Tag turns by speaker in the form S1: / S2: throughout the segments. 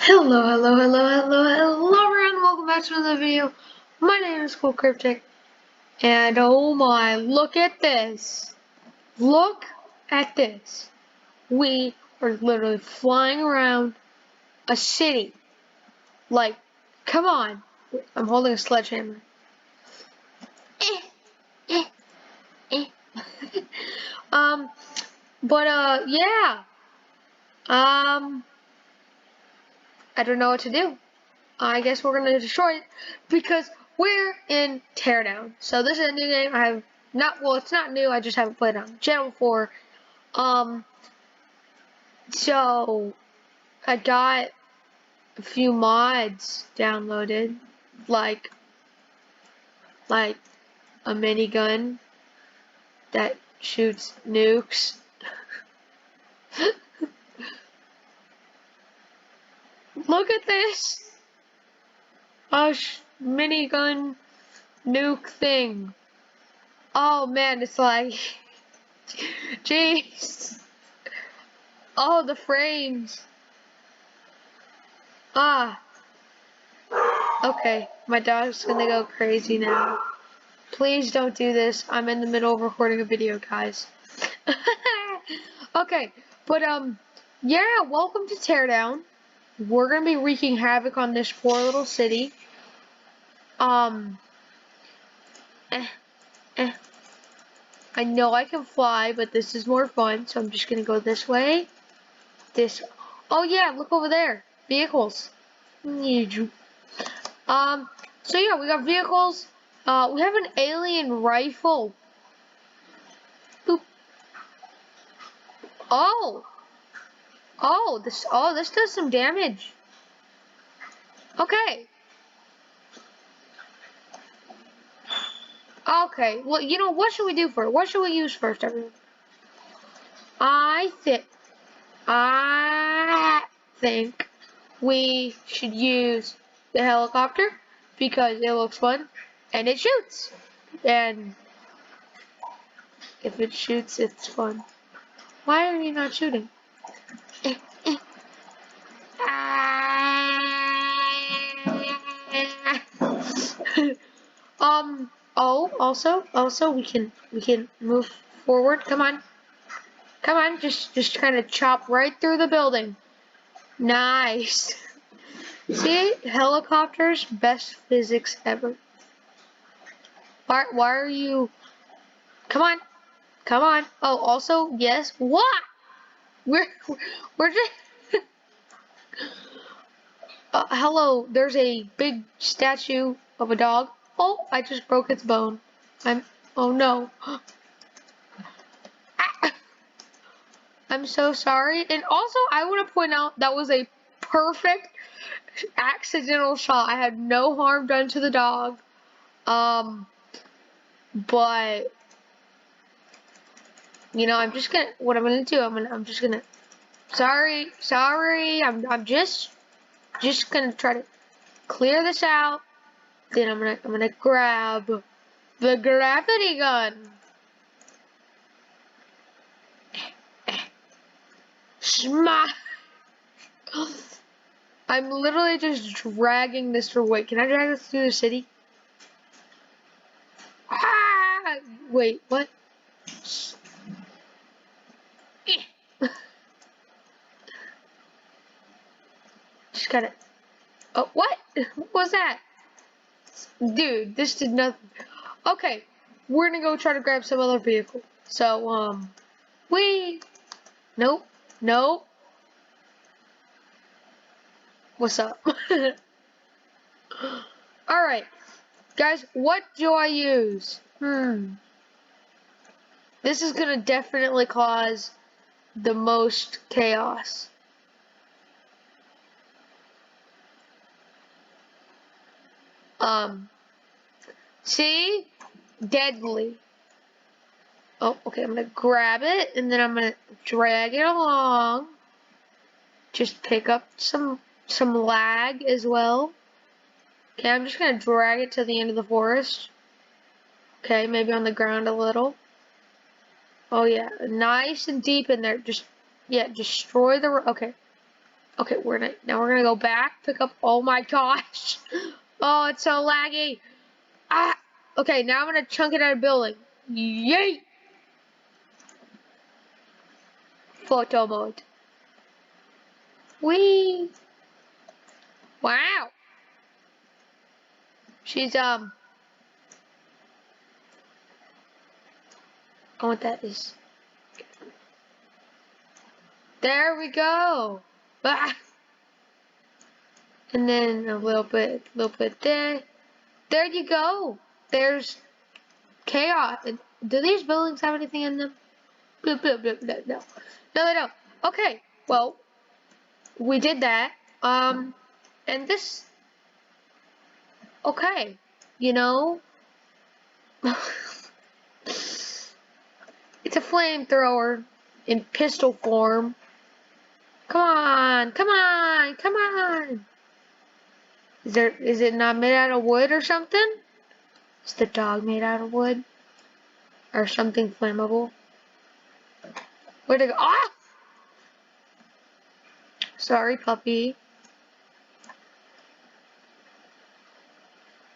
S1: Hello everyone, welcome back to another video. My name is Cool Cryptic, and oh my, look at this. Look at this. We are literally flying around a city. Like, come on. I'm holding a sledgehammer. Yeah. I don't know what to do. I guess we're gonna destroy it because we're in Teardown. So this is a new game. I have not, well, it's not new. I just haven't played it on the channel before. So I got a few mods downloaded, like a minigun that shoots nukes. Look at this! A minigun nuke thing. Oh man, it's like, jeez. Oh, the frames. Okay, my dog's gonna go crazy now. Please don't do this. I'm in the middle of recording a video, guys. Okay, but yeah, welcome to Teardown. We're gonna be wreaking havoc on this poor little city. I know I can fly, but this is more fun, so I'm just gonna go this way. Oh yeah, look over there. Vehicles. So yeah, we got vehicles. We have an alien rifle. Boop. This does some damage. Okay. Okay, well, you know, what should we do first? What should we use first, everyone? I think we should use the helicopter because it looks fun and it shoots. And if it shoots, it's fun. Why are you not shooting? Also we can move forward. Come on, just kind of chop right through the building. Nice. See, helicopters, best physics ever. Why are you? Come on. Oh, also, yes. What? We're just. Hello. There's a big statue of a dog. Oh, I just broke its bone. Oh no. I'm so sorry. And also, I want to point out that was a perfect accidental shot. I had no harm done to the dog. But you know, what I'm gonna do, I'm just gonna, sorry, I'm just gonna try to clear this out. Then I'm gonna grab the gravity gun. Smash! I'm literally just dragging this through. Wait, can I drag this through the city? Ah! Wait, what? Just gotta. Oh, what? What was that? Dude, this did nothing. Okay, we're gonna go try to grab some other vehicle. So, nope. What's up? Alright, guys, what do I use? This is gonna definitely cause the most chaos. See? Deadly. Oh, okay, I'm gonna grab it, and then I'm gonna drag it along. Just pick up some lag as well. Okay, I'm just gonna drag it to the end of the forest. Okay, maybe on the ground a little. Oh yeah, nice and deep in there. Just, yeah, destroy the, okay. Okay, now we're gonna go back, pick up. Oh my gosh! Oh, it's so laggy. Ah. Okay, now I'm gonna chunk it out of building. Yay! Photo mode. Whee! Wow. She's I want that is. There we go. Ah. And then a little bit there. There you go. There's chaos. Do these buildings have anything in them? Blah, blah, blah, blah, no. No, they don't. Okay. Well, we did that. And this. Okay. You know. It's a flamethrower in pistol form. Come on, come on, come on. Is it not made out of wood or something? Is the dog made out of wood? Or something flammable? Where'd it go? Ah! Sorry, puppy.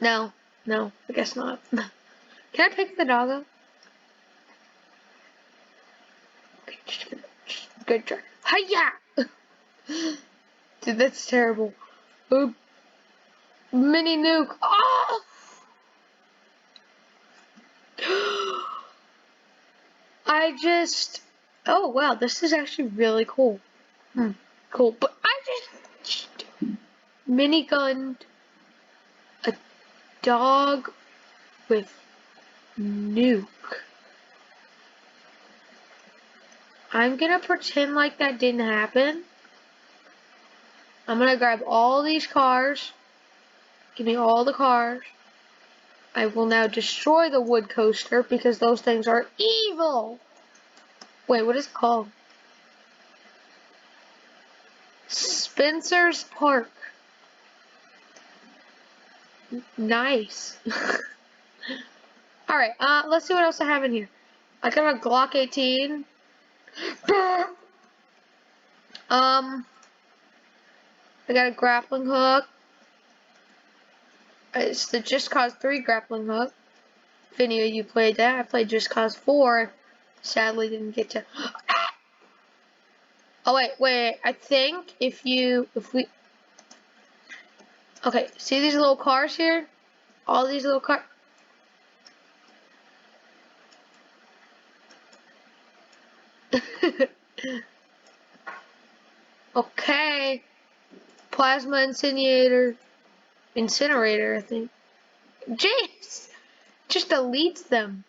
S1: No, I guess not. Can I pick the dog up? Okay, just good try. Hiya! Dude, that's terrible. Oop. Mini nuke. Oh! Oh wow, this is actually really cool. Cool, but I just minigunned a dog with nuke. I'm gonna pretend like that didn't happen. I'm gonna grab all these cars. Give me all the cars. I will now destroy the wood coaster because those things are evil. Wait, what is it called? Spencer's Park. Nice. Alright, let's see what else I have in here. I got a Glock 18. I got a grappling hook. It's the Just Cause 3 grappling hook. If any of you played that, I played Just Cause 4. Sadly, didn't get to. Oh wait. I think if we. Okay, see these little cars here? All these little cars. Okay. Plasma incinerator, I think. Jeez! Just deletes them.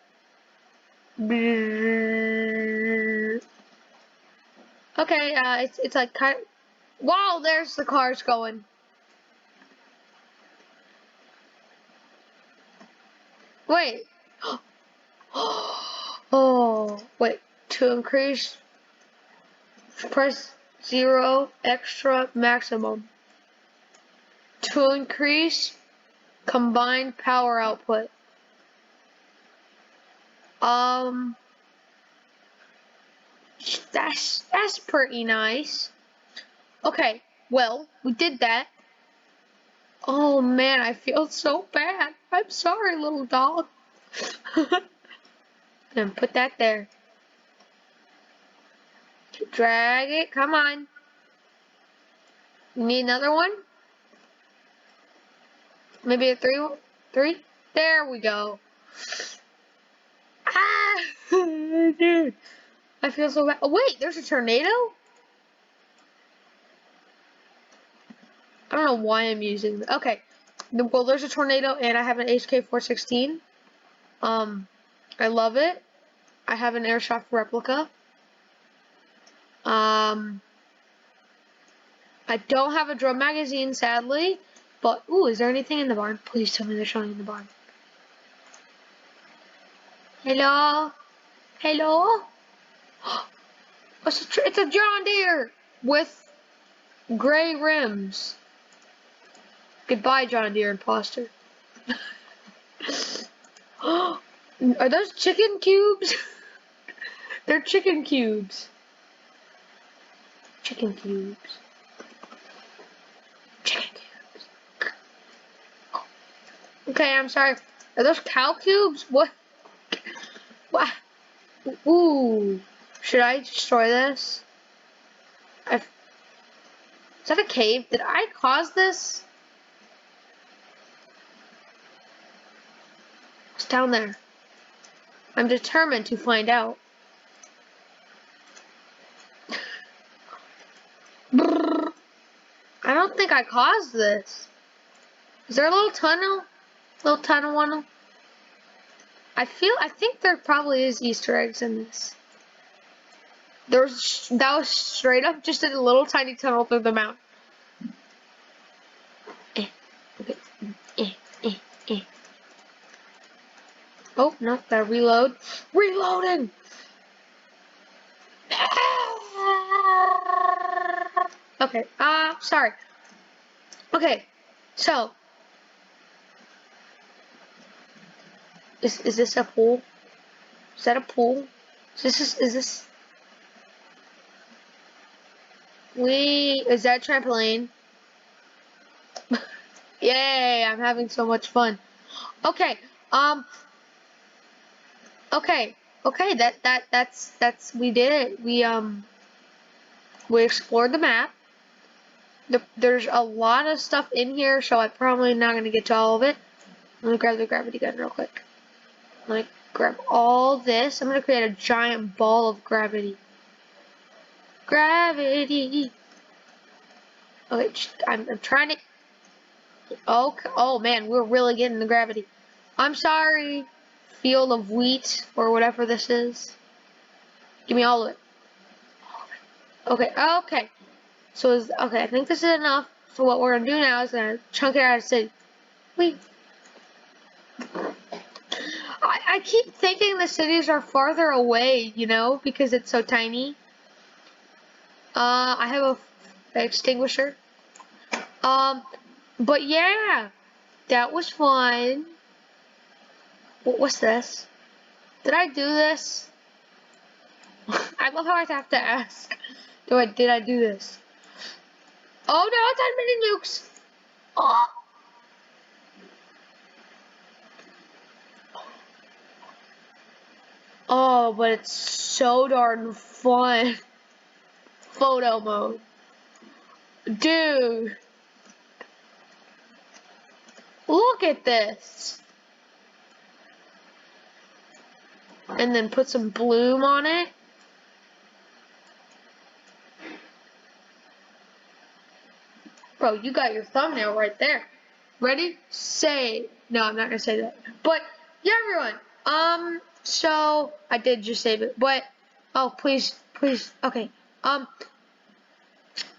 S1: Okay, it's like kind of, wow, there's the cars going. Wait. Oh, wait. To increase, press 0 extra maximum. To increase combined power output. That's pretty nice. Okay, well, we did that. Oh man, I feel so bad. I'm sorry, little dog. And put that there. Drag it, come on. You need another one? Maybe a three? There we go. Ah! Dude. I feel so bad. Oh, wait, there's a tornado? I don't know why I'm using. Okay. Well, there's a tornado, and I have an HK416. I love it. I have an airsoft replica. I don't have a drum magazine, sadly. But, ooh, is there anything in the barn? Please tell me there's something in the barn. Hello? Hello? It's a John Deere with gray rims. Goodbye, John Deere imposter. Are those chicken cubes? They're chicken cubes. Chicken cubes. Okay, I'm sorry. Are those cow cubes? What? What? Ooh. Should I destroy this? Is that a cave? Did I cause this? It's down there. I'm determined to find out. I don't think I caused this. Is there a little tunnel? Little tunnel one? I think there probably is Easter eggs in this. That was straight up just a little tiny tunnel through the mountain. Okay. Oh, no, gotta reload. Reloading! Okay, sorry. Okay, so. Is this a pool? Is that a pool? Is this? Is that a trampoline? Yay, I'm having so much fun. Okay, okay, that's, we did it. We explored the map. There's a lot of stuff in here, so I'm probably not gonna get to all of it. I'm gonna grab the gravity gun real quick. I'm gonna grab all this. I'm gonna create a giant ball of gravity. Gravity. Okay, I'm trying to. Oh man, we're really getting the gravity. I'm sorry, field of wheat or whatever this is. Give me all of it. Okay. So okay, I think this is enough. So what we're gonna do now is gonna chunk it out of the city. Wait. I keep thinking the cities are farther away, you know, because it's so tiny. I have an extinguisher. But yeah, that was fun. What's this? Did I do this? I love how I have to ask. Did I do this? Oh no, it's on mini nukes. Oh. Oh, but it's so darn fun. Photo mode. Dude. Look at this. And then put some bloom on it. Bro, you got your thumbnail right there. Ready? Say. No, I'm not gonna say that. But yeah, everyone. So I did just save it. But oh, please. Okay.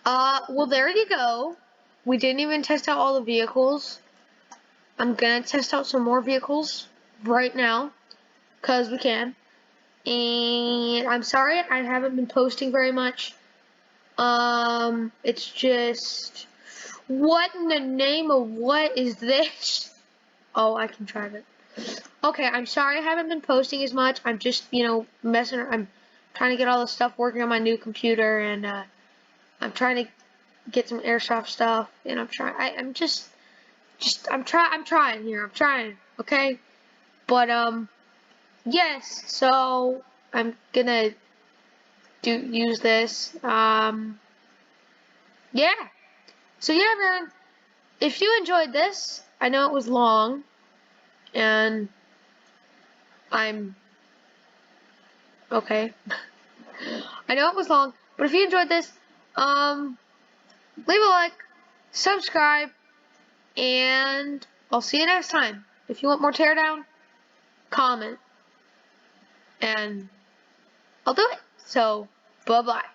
S1: Well, there you go. We didn't even test out all the vehicles. I'm gonna test out some more vehicles right now, cause we can. And I'm sorry I haven't been posting very much. It's just, what in the name of what is this? Oh, I can drive it. Okay, I'm sorry I haven't been posting as much. I'm just, messing around. I'm trying to get all the stuff working on my new computer, and I'm trying to get some airsoft stuff, and I'm trying. I'm trying here. I'm trying. Okay, but yes. So I'm gonna use this. Yeah. So yeah, everyone. If you enjoyed this, I know it was long, and I'm okay. I know it was long, but if you enjoyed this, leave a like, subscribe, and I'll see you next time. If you want more Teardown, comment, and I'll do it. So, bye-bye.